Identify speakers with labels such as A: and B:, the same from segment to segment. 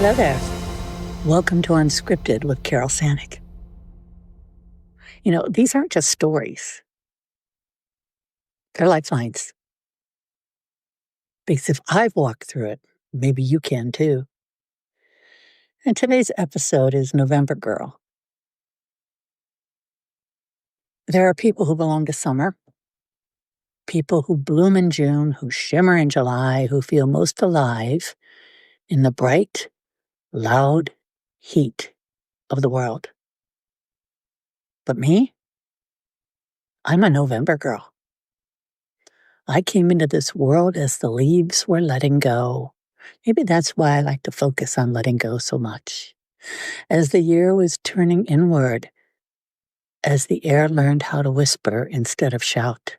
A: Hello there. Welcome to Unscripted with Carol Sanick. These aren't just stories, they're lifelines. Because if I've walked through it, maybe you can too. And today's episode is November Girl. There are people who belong to summer, people who bloom in June, who shimmer in July, who feel most alive in the bright, loud heat of the world. But me? I'm a November girl. I came into this world as the leaves were letting go. Maybe that's why I like to focus on letting go so much. As the year was turning inward, as the air learned how to whisper instead of shout.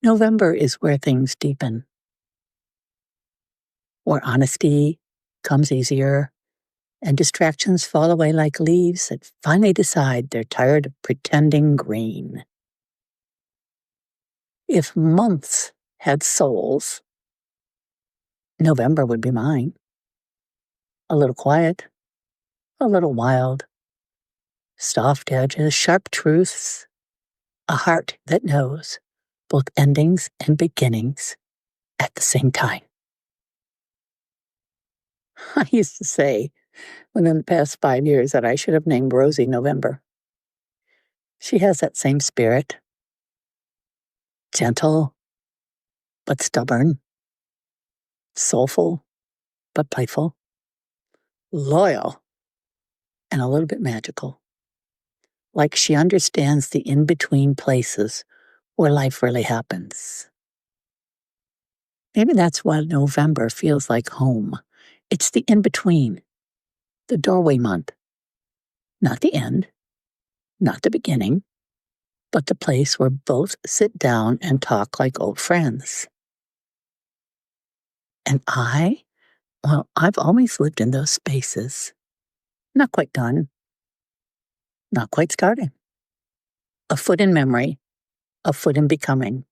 A: November is where things deepen, where honesty comes easier, and distractions fall away like leaves that finally decide they're tired of pretending green. If months had souls, November would be mine. A little quiet, a little wild, soft edges, sharp truths, a heart that knows both endings and beginnings at the same time. I used to say within the past 5 years that I should have named Rosie November. She has that same spirit, gentle but stubborn, soulful but playful, loyal and a little bit magical. Like she understands the in-between places where life really happens. Maybe that's why November feels like home. It's the in-between, the doorway month. Not the end, not the beginning, but the place where both sit down and talk like old friends. And I've always lived in those spaces. Not quite done, not quite starting. A foot in memory, a foot in becoming.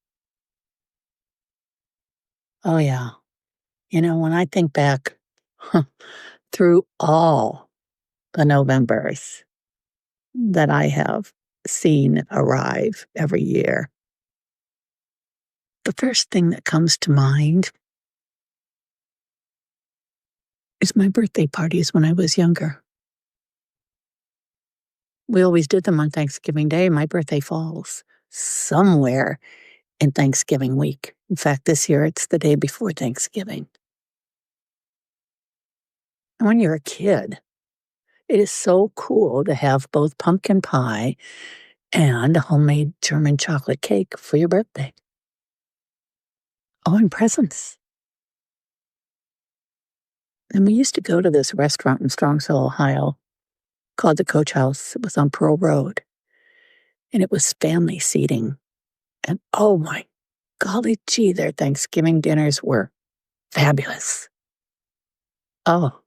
A: Oh yeah, when I think back through all the Novembers that I have seen arrive every year, the first thing that comes to mind is my birthday parties when I was younger. We always did them on Thanksgiving Day. My birthday falls somewhere in Thanksgiving week. In fact, this year it's the day before Thanksgiving. And when you're a kid, it is so cool to have both pumpkin pie and a homemade German chocolate cake for your birthday. Oh, and presents. And we used to go to this restaurant in Strongsville, Ohio, called the Coach House. It was on Pearl Road. And it was family seating. And oh my golly gee, their Thanksgiving dinners were fabulous. Oh,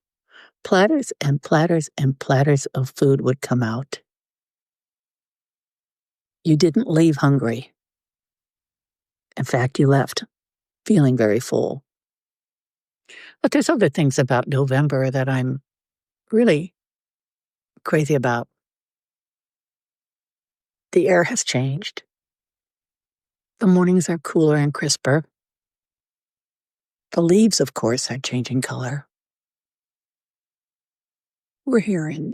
A: platters and platters and platters of food would come out. You didn't leave hungry. In fact, you left feeling very full. But there's other things about November that I'm really crazy about. The air has changed. The mornings are cooler and crisper. The leaves, of course, are changing color. We're here in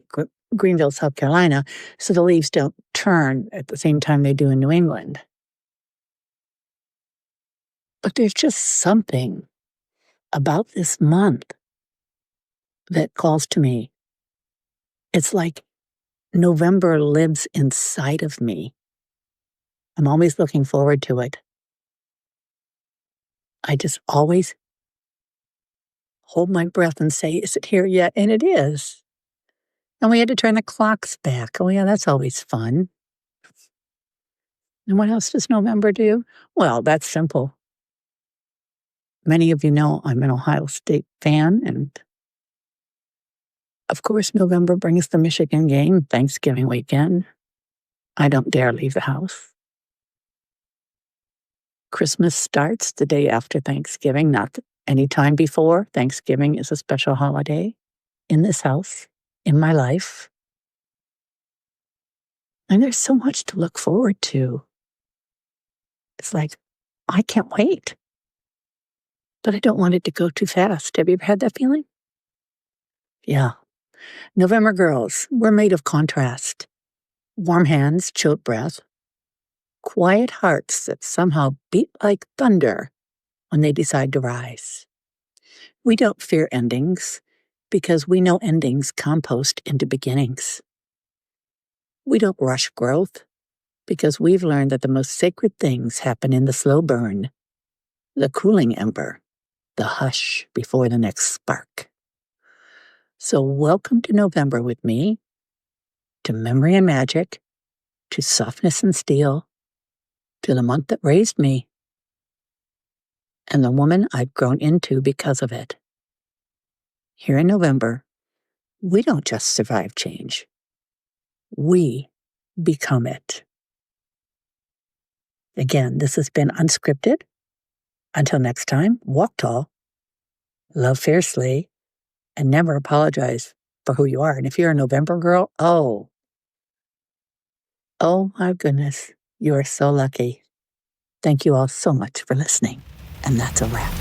A: Greenville, South Carolina, so the leaves don't turn at the same time they do in New England. But there's just something about this month that calls to me. It's like November lives inside of me. I'm always looking forward to it. I just always hold my breath and say, is it here yet? And it is. And we had to turn the clocks back. Oh yeah, that's always fun. And what else does November do? Well, that's simple. Many of you know I'm an Ohio State fan, and of course, November brings the Michigan game, Thanksgiving weekend. I don't dare leave the house. Christmas starts the day after Thanksgiving, not Any time before Thanksgiving is a special holiday in this house, in my life. And there's so much to look forward to. It's like, I can't wait. But I don't want it to go too fast. Have you ever had that feeling? Yeah. November girls, we're made of contrast. Warm hands, chilled breath, quiet hearts that somehow beat like thunder when they decide to rise. We don't fear endings because we know endings compost into beginnings. We don't rush growth because we've learned that the most sacred things happen in the slow burn, the cooling ember, the hush before the next spark. So welcome to November with me, to memory and magic, to softness and steel, to the month that raised me, and the woman I've grown into because of it. Here in November, we don't just survive change. We become it. Again, this has been Unscripted. Until next time, walk tall, love fiercely, and never apologize for who you are. And if you're a November girl, oh my goodness, you are so lucky. Thank you all so much for listening. And that's a wrap.